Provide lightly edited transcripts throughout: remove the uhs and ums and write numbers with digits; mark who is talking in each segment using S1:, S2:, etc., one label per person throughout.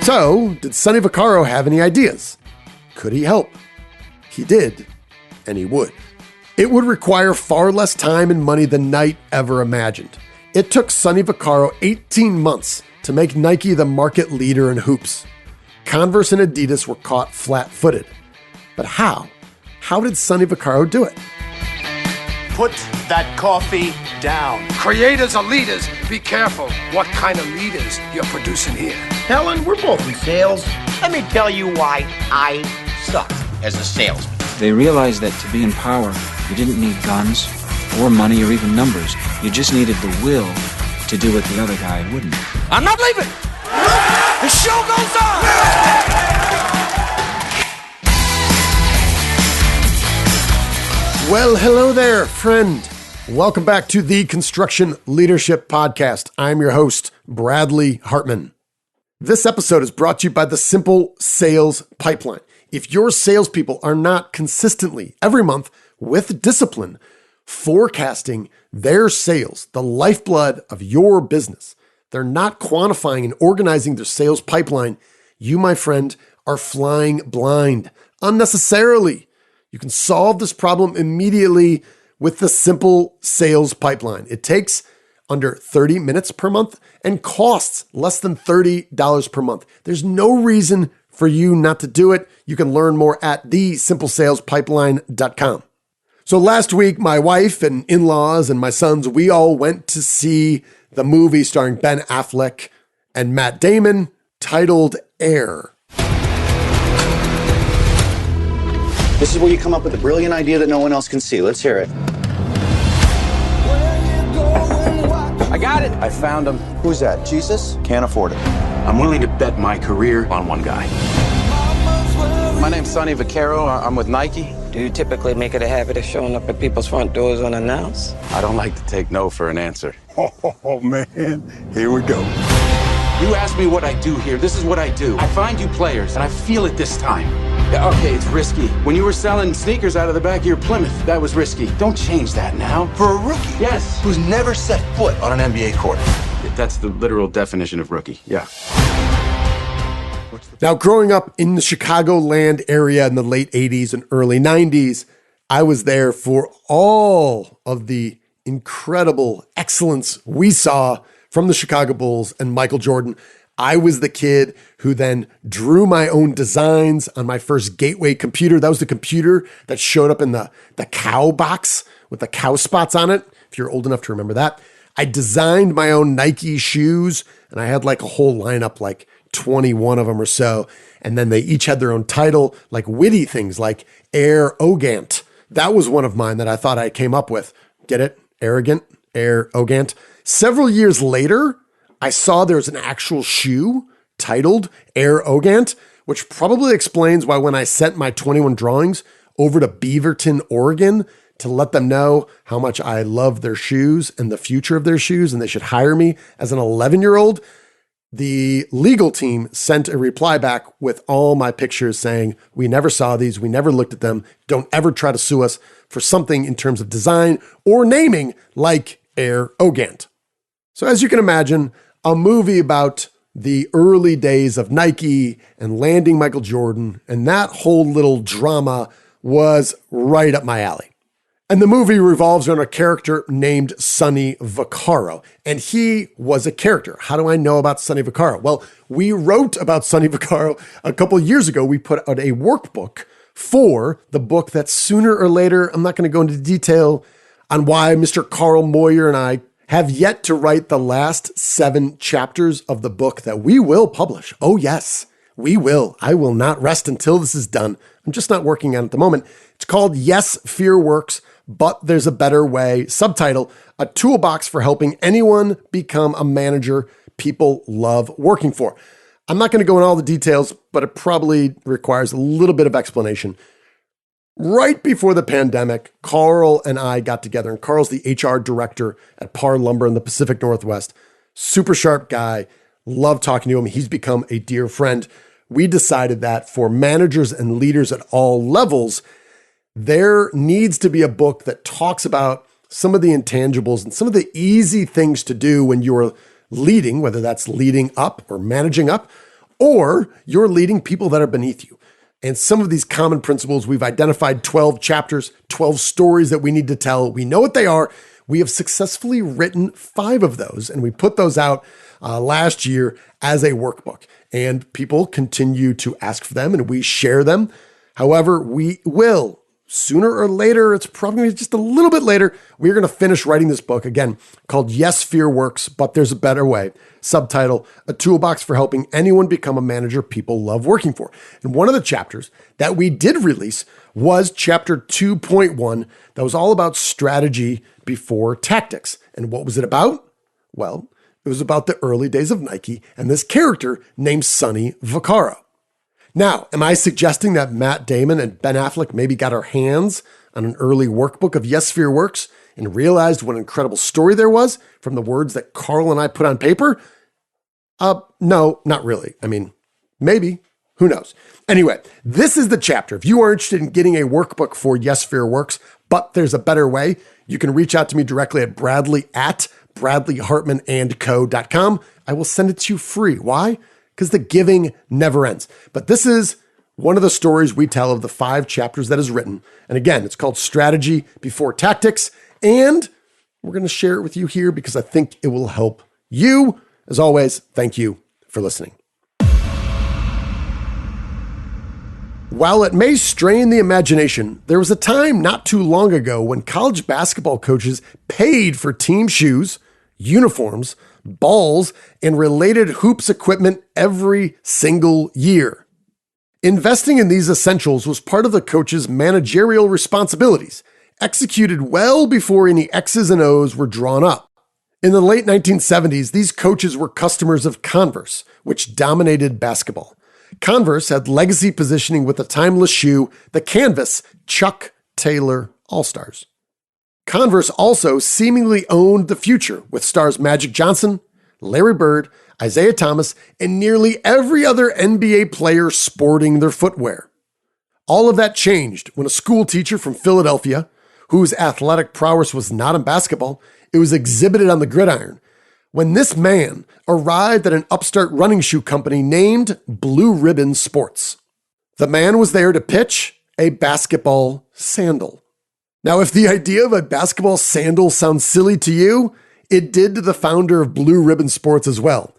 S1: So, did Sonny Vaccaro have any ideas? Could he help? He did, and he would. It would require far less time and money than Knight ever imagined. It took Sonny Vaccaro 18 months to make Nike the market leader in hoops. Converse and Adidas were caught flat-footed. But how? How did Sonny Vaccaro do it?
S2: Put that coffee down.
S3: Creators are leaders. Be careful what kind of leaders you're producing here.
S4: Helen, we're both in sales.
S2: Let me tell you why I sucked as a salesman.
S5: They realized that to be in power, you didn't need guns or money or even numbers. You just needed the will to do what the other guy wouldn't.
S3: I'm not leaving. The show goes on.
S1: Well, hello there, friend. Welcome back to the Construction Leadership Podcast. I'm your host, Bradley Hartman. This episode is brought to you by the Simple Sales Pipeline. If your salespeople are not consistently, every month, with discipline, forecasting their sales, the lifeblood of your business, they're not quantifying and organizing their sales pipeline, you, my friend, are flying blind unnecessarily. You can solve this problem immediately with the Simple Sales Pipeline. It takes under 30 minutes per month and costs less than $30 per month. There's no reason for you not to do it. You can learn more at thesimpleSalesPipeline.com. So last week, my wife and in-laws and my sons, we all went to see the movie starring Ben Affleck and Matt Damon titled Air.
S6: This is where you come up with a brilliant idea that no one else can see. Let's hear it.
S2: I got it.
S6: I found him. Who's that? Jesus? Can't afford it.
S2: I'm willing to bet my career on one guy.
S7: My name's Sonny Vaccaro. I'm with Nike.
S8: Do you typically make it a habit of showing up at people's front doors unannounced?
S7: I don't like to take no for an answer.
S9: Oh, man. Here we go.
S2: You ask me what I do here. This is what I do. I find you players, and I feel it this time. Yeah, okay, it's risky. When you were selling sneakers out of the back of your Plymouth, that was risky. Don't change that now.
S9: For a rookie?
S2: Yes.
S9: Who's never set foot on an NBA court.
S7: That's the literal definition of rookie, yeah.
S1: Now, growing up in the Chicagoland area in the late 80s and early 90s, I was there for all of the incredible excellence we saw from the Chicago Bulls and Michael Jordan. I was the kid who then drew my own designs on my first Gateway computer. That was the computer that showed up in the cow box with the cow spots on it, if you're old enough to remember that. I designed my own Nike shoes, and I had like a whole lineup, like 21 of them or so. And then they each had their own title, like witty things like arrogant. That was one of mine that I thought I came up with. Get it? Arrogant, arrogant. Several years later, I saw there's an actual shoe titled arrogant, which probably explains why when I sent my 21 drawings over to Beaverton, Oregon, to let them know how much I love their shoes and the future of their shoes, and they should hire me as an 11-year-old, the legal team sent a reply back with all my pictures saying, we never saw these, we never looked at them, don't ever try to sue us for something in terms of design or naming like arrogant. So as you can imagine, a movie about the early days of Nike and landing Michael Jordan and that whole little drama was right up my alley. And the movie revolves around a character named Sonny Vaccaro. And he was a character. How do I know about Sonny Vaccaro? Well, we wrote about Sonny Vaccaro a couple of years ago. We put out a workbook for the book that sooner or later, I'm not going to go into detail on why Mr. Carl Moyer and I have yet to write the last 7 chapters of the book that we will publish. Oh, yes, we will. I will not rest until this is done. I'm just not working on it at the moment. It's called Yes, Fear Works, but There's a Better Way. Subtitle, A Toolbox for Helping Anyone Become a Manager People Love Working For. I'm not going to go into all the details, but it probably requires a little bit of explanation. Right before the pandemic, Carl and I got together, and Carl's the HR director at Par Lumber in the Pacific Northwest. Super sharp guy. Love talking to him. He's become a dear friend. We decided that for managers and leaders at all levels, there needs to be a book that talks about some of the intangibles and some of the easy things to do when you're leading, whether that's leading up or managing up, or you're leading people that are beneath you. And some of these common principles, we've identified 12 chapters, 12 stories that we need to tell. We know what they are. We have successfully written 5 of those, and we put those out last year as a workbook. And people continue to ask for them, and we share them. However, we will, sooner or later, it's probably just a little bit later, we're going to finish writing this book, again, called Yes, Fear Works, But There's a Better Way. Subtitle, A Toolbox for Helping Anyone Become a Manager People Love Working For. And one of the chapters that we did release was chapter 2.1 that was all about strategy before tactics. And what was it about? Well, it was about the early days of Nike and this character named Sonny Vaccaro. Now, am I suggesting that Matt Damon and Ben Affleck maybe got our hands on an early workbook of Yes, Fear Works and realized what an incredible story there was from the words that Carl and I put on paper? No, not really. I mean, maybe. Who knows? Anyway, this is the chapter. If you are interested in getting a workbook for Yes, Fear Works, but there's a better way, you can reach out to me directly at bradley@bradleyhartmanandco.com. I will send it to you free. Why? Because the giving never ends. But this is one of the stories we tell of the 5 chapters that is written. And again, it's called Strategy Before Tactics. And we're going to share it with you here because I think it will help you. As always, thank you for listening. While it may strain the imagination, there was a time not too long ago when college basketball coaches paid for team shoes, uniforms, balls, and related hoops equipment every single year. Investing in these essentials was part of the coach's managerial responsibilities, executed well before any X's and O's were drawn up. In the late 1970s, these coaches were customers of Converse, which dominated basketball. Converse had legacy positioning with the timeless shoe, the canvas Chuck Taylor All-Stars. Converse also seemingly owned the future with stars Magic Johnson, Larry Bird, Isaiah Thomas, and nearly every other NBA player sporting their footwear. All of that changed when a school teacher from Philadelphia, whose athletic prowess was not in basketball, it was exhibited on the gridiron. When this man arrived at an upstart running shoe company named Blue Ribbon Sports. The man was there to pitch a basketball sandal. Now, if the idea of a basketball sandal sounds silly to you, it did to the founder of Blue Ribbon Sports as well.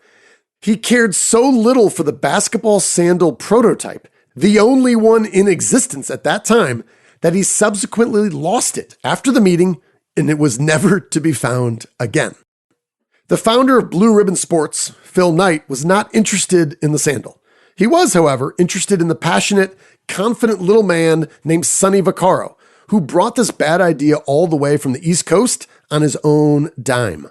S1: He cared so little for the basketball sandal prototype, the only one in existence at that time, that he subsequently lost it after the meeting, and it was never to be found again. The founder of Blue Ribbon Sports, Phil Knight, was not interested in the sandal. He was, however, interested in the passionate, confident little man named Sonny Vaccaro, who brought this bad idea all the way from the East Coast on his own dime.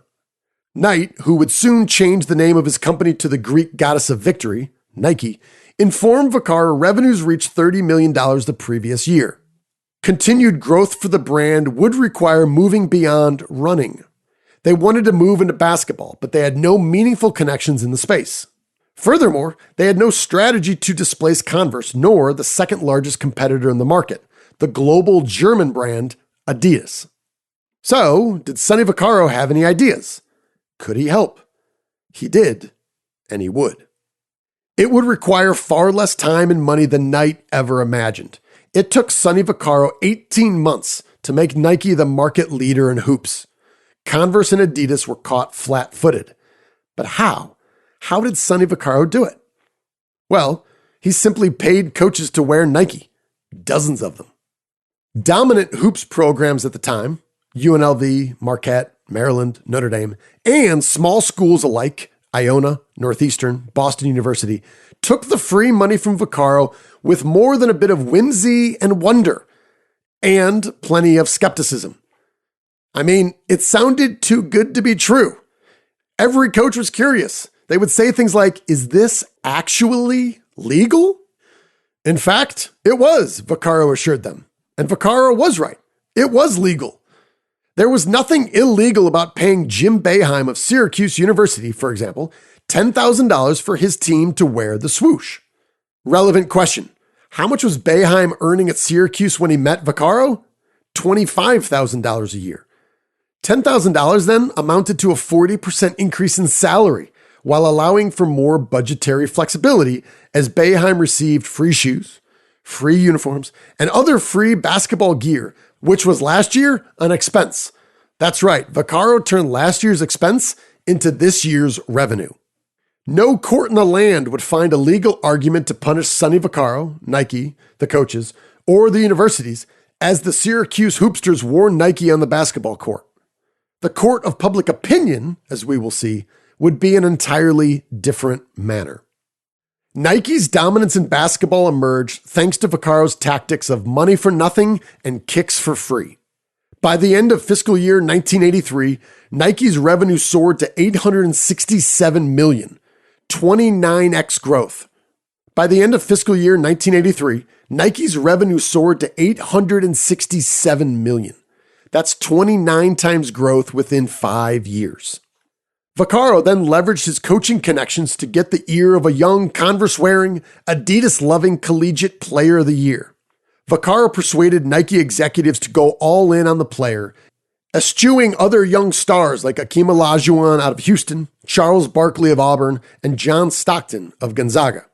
S1: Knight, who would soon change the name of his company to the Greek goddess of victory, Nike, informed Vaccaro revenues reached $30 million the previous year. Continued growth for the brand would require moving beyond running. They wanted to move into basketball, but they had no meaningful connections in the space. Furthermore, they had no strategy to displace Converse, nor the second largest competitor in the market, the global German brand Adidas. So, did Sonny Vaccaro have any ideas? Could he help? He did, and he would. It would require far less time and money than Knight ever imagined. It took Sonny Vaccaro 18 months to make Nike the market leader in hoops. Converse and Adidas were caught flat-footed. But how? How did Sonny Vaccaro do it? Well, he simply paid coaches to wear Nike, dozens of them. Dominant hoops programs at the time, UNLV, Marquette, Maryland, Notre Dame, and small schools alike, Iona, Northeastern, Boston University, took the free money from Vaccaro with more than a bit of whimsy and wonder, and plenty of skepticism. I mean, it sounded too good to be true. Every coach was curious. They would say things like, "Is this actually legal?" In fact, it was, Vaccaro assured them. And Vaccaro was right. It was legal. There was nothing illegal about paying Jim Boeheim of Syracuse University, for example, $10,000 for his team to wear the swoosh. Relevant question. How much was Boeheim earning at Syracuse when he met Vaccaro? $25,000 a year. $10,000 then amounted to a 40% increase in salary, while allowing for more budgetary flexibility as Boeheim received free shoes, free uniforms, and other free basketball gear, which was last year an expense. That's right, Vaccaro turned last year's expense into this year's revenue. No court in the land would find a legal argument to punish Sonny Vaccaro, Nike, the coaches, or the universities, as the Syracuse hoopsters wore Nike on the basketball court. The court of public opinion, as we will see, would be an entirely different matter. Nike's dominance in basketball emerged thanks to Vaccaro's tactics of money for nothing and kicks for free. By the end of fiscal year 1983, Nike's revenue soared to $867 million, 29x growth. By the end of fiscal year 1983, Nike's revenue soared to $867 million. That's 29 times growth within 5 years. Vaccaro then leveraged his coaching connections to get the ear of a young Converse-wearing, Adidas-loving collegiate player of the year. Vaccaro persuaded Nike executives to go all in on the player, eschewing other young stars like Akeem Olajuwon out of Houston, Charles Barkley of Auburn, and John Stockton of Gonzaga.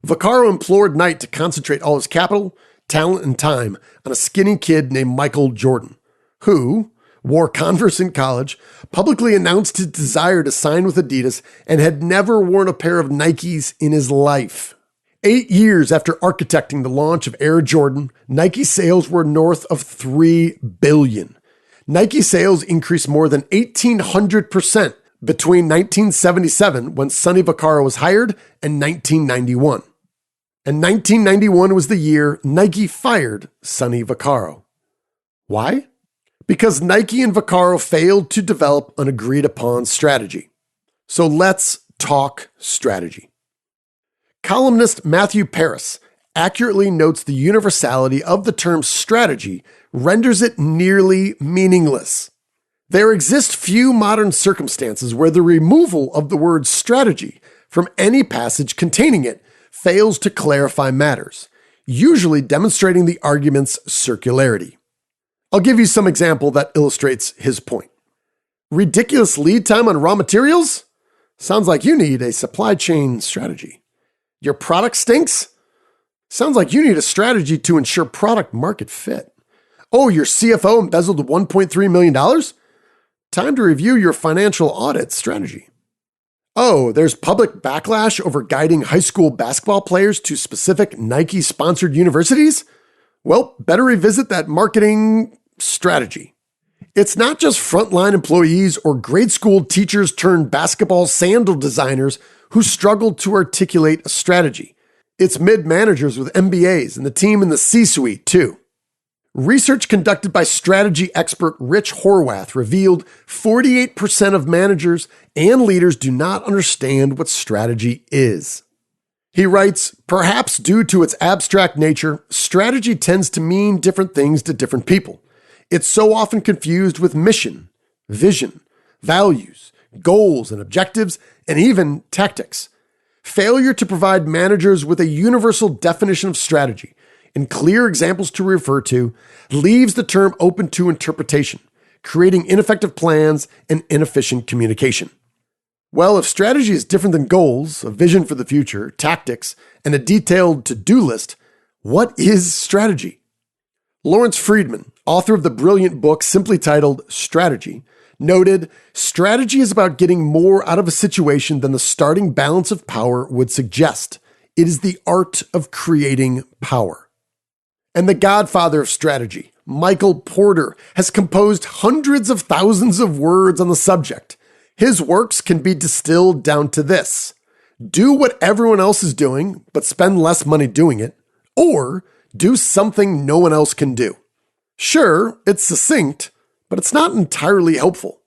S1: Vaccaro implored Knight to concentrate all his capital, talent, and time on a skinny kid named Michael Jordan, who wore Converse in college, publicly announced his desire to sign with Adidas, and had never worn a pair of Nikes in his life. 8 years after architecting the launch of Air Jordan, Nike sales were north of $3 billion. Nike sales increased more than 1,800% between 1977, when Sonny Vaccaro was hired, and 1991. And 1991 was the year Nike fired Sonny Vaccaro. Why? Because Nike and Vaccaro failed to develop an agreed-upon strategy. So let's talk strategy. Columnist Matthew Paris accurately notes the universality of the term strategy renders it nearly meaningless. There exist few modern circumstances where the removal of the word strategy from any passage containing it fails to clarify matters, usually demonstrating the argument's circularity. I'll give you some example that illustrates his point. Ridiculous lead time on raw materials? Sounds like you need a supply chain strategy. Your product stinks? Sounds like you need a strategy to ensure product market fit. Oh, your CFO embezzled $1.3 million? Time to review your financial audit strategy. Oh, there's public backlash over guiding high school basketball players to specific Nike-sponsored universities? Well, better revisit that marketing strategy. It's not just frontline employees or grade school teachers turned basketball sandal designers who struggle to articulate a strategy. It's mid-managers with MBAs and the team in the C-suite, too. Research conducted by strategy expert Rich Horwath revealed 48% of managers and leaders do not understand what strategy is. He writes, perhaps due to its abstract nature, strategy tends to mean different things to different people. It's so often confused with mission, vision, values, goals and objectives, and even tactics. Failure to provide managers with a universal definition of strategy and clear examples to refer to leaves the term open to interpretation, creating ineffective plans and inefficient communication. Well, if strategy is different than goals, a vision for the future, tactics, and a detailed to-do list, what is strategy? Lawrence Friedman, author of the brilliant book simply titled Strategy, noted, strategy is about getting more out of a situation than the starting balance of power would suggest. It is the art of creating power. And the godfather of strategy, Michael Porter, has composed hundreds of thousands of words on the subject. His works can be distilled down to this: do what everyone else is doing, but spend less money doing it, or do something no one else can do. Sure, it's succinct, but it's not entirely helpful.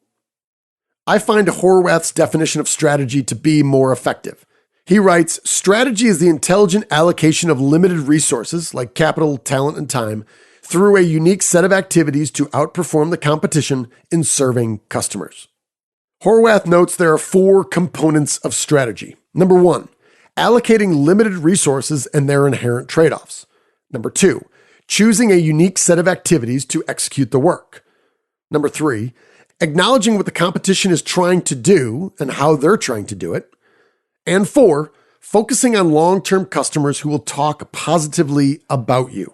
S1: I find Horwath's definition of strategy to be more effective. He writes, strategy is the intelligent allocation of limited resources, like capital, talent, and time, through a unique set of activities to outperform the competition in serving customers. Horwath notes there are 4 components of strategy. Number 1, allocating limited resources and their inherent trade-offs. Number 2, choosing a unique set of activities to execute the work. Number 3, acknowledging what the competition is trying to do and how they're trying to do it. And 4, focusing on long-term customers who will talk positively about you.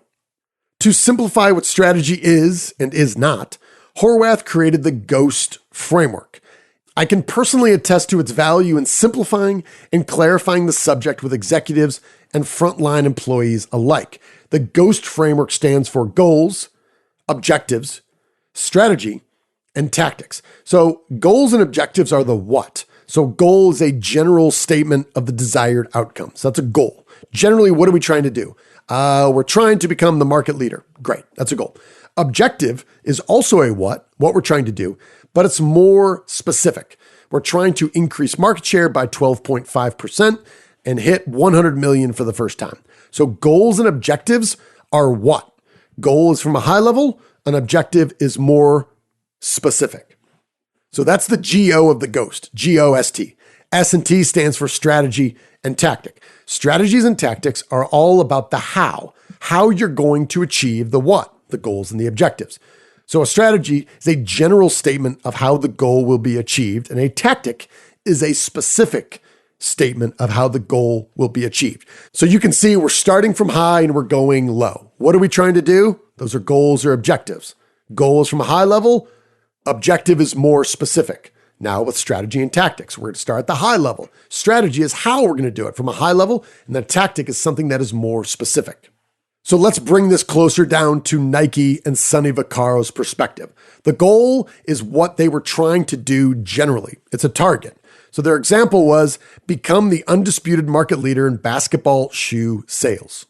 S1: To simplify what strategy is and is not, Horwath created the GHOST framework. I can personally attest to its value in simplifying and clarifying the subject with executives and frontline employees alike. The GHOST framework stands for goals, objectives, strategy, and tactics. So goals and objectives are the what. So goal is a general statement of the desired outcome. So that's a goal. Generally, what are we trying to do? We're trying to become the market leader. Great. That's a goal. Objective is also a what we're trying to do, but it's more specific. We're trying to increase market share by 12.5% and hit 100 million for the first time. So goals and objectives are what? Goal is from a high level. An objective is more specific. So that's the GO of the GHOST, G-O-S-T. S and T stands for strategy and tactic. Strategies and tactics are all about the how you're going to achieve the what, the goals and the objectives. So a strategy is a general statement of how the goal will be achieved, and a tactic is a specific statement of how the goal will be achieved. So you can see we're starting from high and we're going low. What are we trying to do? Those are goals or objectives. Goal is from a high level. Objective is more specific. Now with strategy and tactics, we're going to start at the high level. Strategy is how we're going to do it from a high level, and the tactic is something that is more specific. So let's bring this closer down to Nike and Sonny Vaccaro's perspective. The goal is what they were trying to do generally. It's a target. So their example was become the undisputed market leader in basketball shoe sales.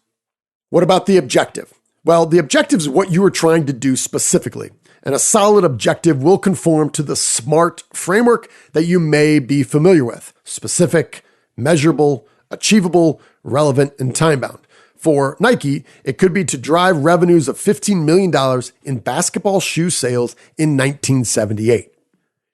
S1: What about the objective? Well, the objective is what you are trying to do specifically. And a solid objective will conform to the SMART framework that you may be familiar with. Specific, measurable, achievable, relevant, and time-bound. For Nike, it could be to drive revenues of $15 million in basketball shoe sales in 1978.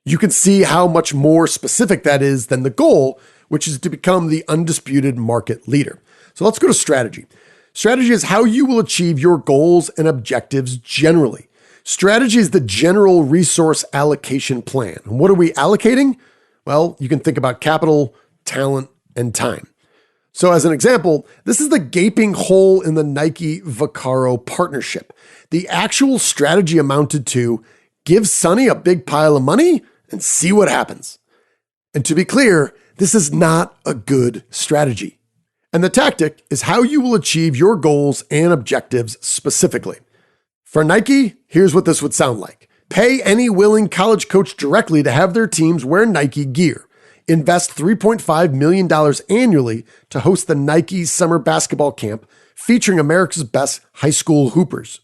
S1: You can see how much more specific that is than the goal, which is to become the undisputed market leader. So let's go to strategy. Strategy is how you will achieve your goals and objectives generally. Strategy is the general resource allocation plan. And what are we allocating? Well, you can think about capital, talent, and time. So as an example, this is the gaping hole in the Nike-Vaccaro partnership. The actual strategy amounted to give Sonny a big pile of money and see what happens. And to be clear, this is not a good strategy. And the tactic is how you will achieve your goals and objectives specifically. For Nike, here's what this would sound like. Pay any willing college coach directly to have their teams wear Nike gear. Invest $3.5 million annually to host the Nike Summer Basketball Camp featuring America's best high school hoopers.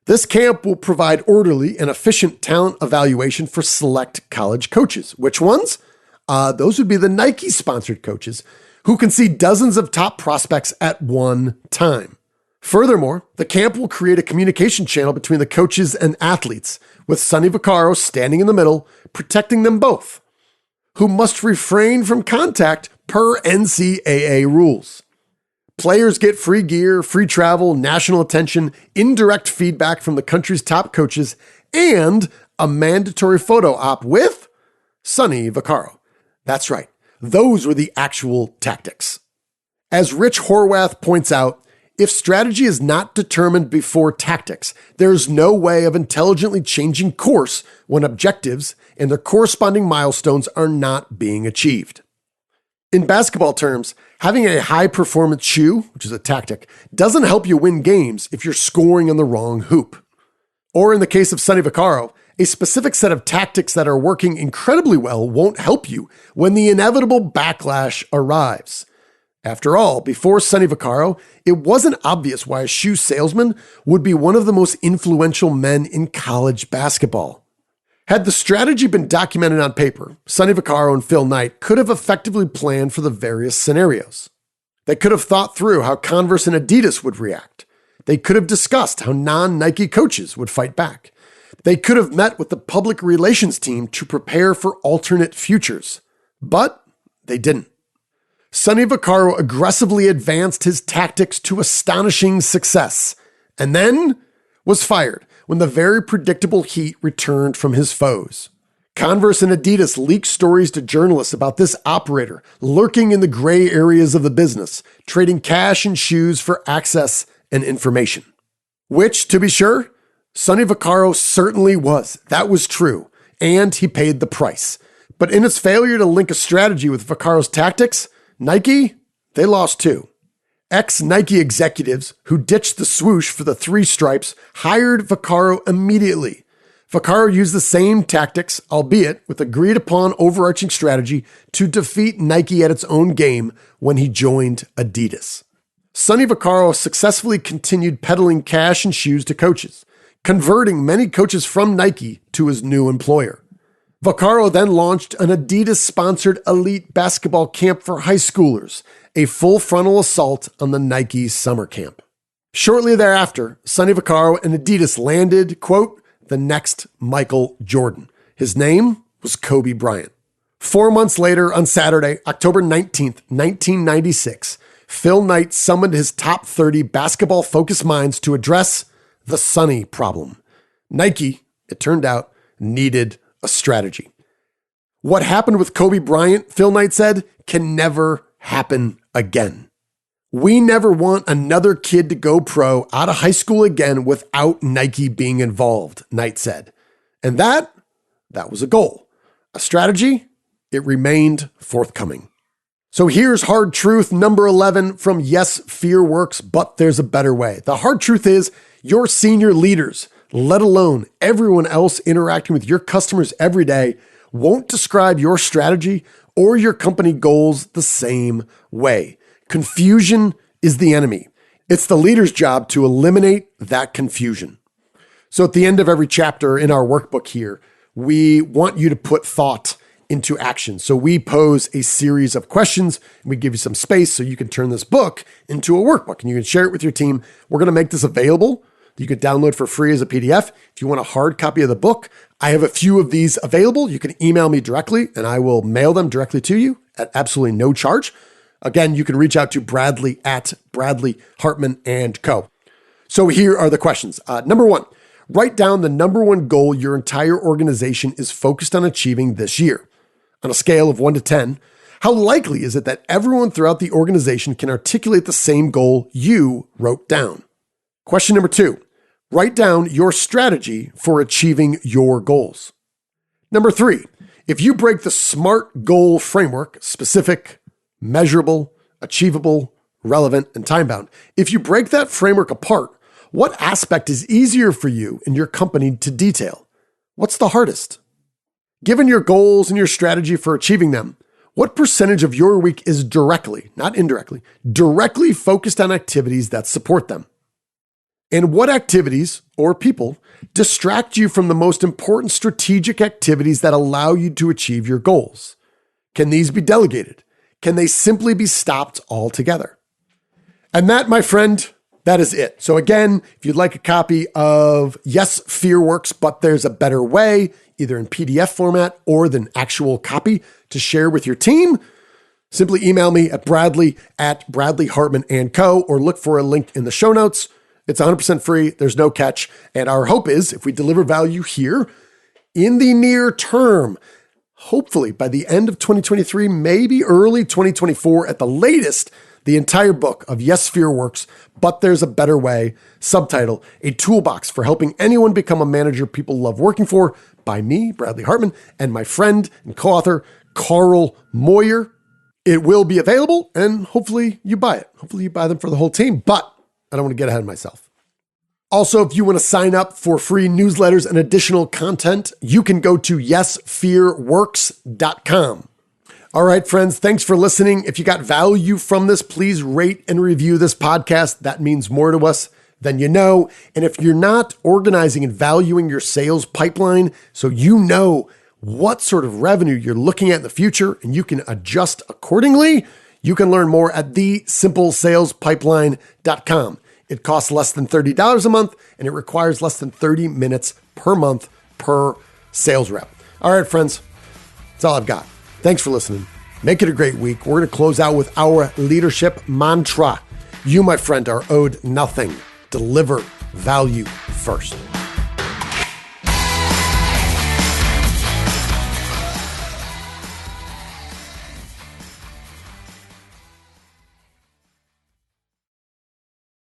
S1: This camp will provide orderly and efficient talent evaluation for select college coaches. Which ones? Those would be the Nike-sponsored coaches who can see dozens of top prospects at one time. Furthermore, the camp will create a communication channel between the coaches and athletes, with Sonny Vaccaro standing in the middle, protecting them both, who must refrain from contact per NCAA rules. Players get free gear, free travel, national attention, indirect feedback from the country's top coaches, and a mandatory photo op with Sonny Vaccaro. That's right. Those were the actual tactics. As Rich Horwath points out, if strategy is not determined before tactics, there's no way of intelligently changing course when objectives and their corresponding milestones are not being achieved. In basketball terms, having a high-performance shoe, which is a tactic, doesn't help you win games if you're scoring on the wrong hoop. Or in the case of Sonny Vaccaro, a specific set of tactics that are working incredibly well won't help you when the inevitable backlash arrives. After all, before Sonny Vaccaro, it wasn't obvious why a shoe salesman would be one of the most influential men in college basketball. Had the strategy been documented on paper, Sonny Vaccaro and Phil Knight could have effectively planned for the various scenarios. They could have thought through how Converse and Adidas would react. They could have discussed how non-Nike coaches would fight back. They could have met with the public relations team to prepare for alternate futures. But they didn't. Sonny Vaccaro aggressively advanced his tactics to astonishing success, and then was fired when the very predictable heat returned from his foes. Converse and Adidas leaked stories to journalists about this operator lurking in the gray areas of the business, trading cash and shoes for access and information. Which, to be sure, Sonny Vaccaro certainly was. That was true, and he paid the price. But in its failure to link a strategy with Vaccaro's tactics, Nike, they lost too. Ex-Nike executives who ditched the swoosh for the 3 stripes hired Vaccaro immediately. Vaccaro used the same tactics, albeit with agreed-upon overarching strategy, to defeat Nike at its own game when he joined Adidas. Sonny Vaccaro successfully continued peddling cash and shoes to coaches, converting many coaches from Nike to his new employer. Vaccaro then launched an Adidas-sponsored elite basketball camp for high schoolers, a full-frontal assault on the Nike summer camp. Shortly thereafter, Sonny Vaccaro and Adidas landed, quote, the next Michael Jordan. His name was Kobe Bryant. 4 months later, on Saturday, October 19th, 1996, Phil Knight summoned his top 30 basketball-focused minds to address the Sonny problem. Nike, it turned out, needed a strategy. What happened with Kobe Bryant, Phil Knight said, can never happen again. We never want another kid to go pro out of high school again without Nike being involved, Knight said. And that was a goal. A strategy, it remained forthcoming. So here's hard truth number 11 from Yes, Fear Works, but there's a better way. The hard truth is your senior leaders, let alone everyone else interacting with your customers every day, won't describe your strategy or your company goals the same way. Confusion is the enemy. It's the leader's job to eliminate that confusion. So at the end of every chapter in our workbook here, we want you to put thought into action. So we pose a series of questions. We give you some space so you can turn this book into a workbook and you can share it with your team. We're going to make this available. You can download for free as a PDF. If you want a hard copy of the book, I have a few of these available. You can email me directly and I will mail them directly to you at absolutely no charge. Again, you can reach out to Bradley at Bradley Hartman & Co. So here are the questions. Number 1, write down the number 1 goal your entire organization is focused on achieving this year. On a scale of 1 to 10, how likely is it that everyone throughout the organization can articulate the same goal you wrote down? Question number 2, write down your strategy for achieving your goals. Number 3, if you break the SMART goal framework, specific, measurable, achievable, relevant, and time-bound, if you break that framework apart, what aspect is easier for you and your company to detail? What's the hardest? Given your goals and your strategy for achieving them, what percentage of your week is directly, not indirectly, directly focused on activities that support them? And what activities or people distract you from the most important strategic activities that allow you to achieve your goals? Can these be delegated? Can they simply be stopped altogether? And that, my friend, that is it. So again, if you'd like a copy of Yes, Fear Works, but there's a better way, either in PDF format or the actual copy to share with your team, simply email me at Bradley at Bradley Hartman & Co. or look for a link in the show notes. It's 100% free. There's no catch. And our hope is if we deliver value here in the near term, hopefully by the end of 2023, maybe early 2024 at the latest, the entire book of Yes, Fear Works, but there's a better way, subtitle, a toolbox for helping anyone become a manager people love working for, by me, Bradley Hartman, and my friend and co-author, Carl Moyer. It will be available, and hopefully you buy it. Hopefully you buy them for the whole team, but I don't want to get ahead of myself. Also, if you want to sign up for free newsletters and additional content, you can go to yesfearworks.com. All right, friends, thanks for listening. If you got value from this, please rate and review this podcast. That means more to us than you know. And if you're not organizing and valuing your sales pipeline so you know what sort of revenue you're looking at in the future and you can adjust accordingly, you can learn more at thesimplesalespipeline.com. It costs less than $30 a month and it requires less than 30 minutes per month per sales rep. All right, friends, that's all I've got. Thanks for listening. Make it a great week. We're going to close out with our leadership mantra. You, my friend, are owed nothing. Deliver value first.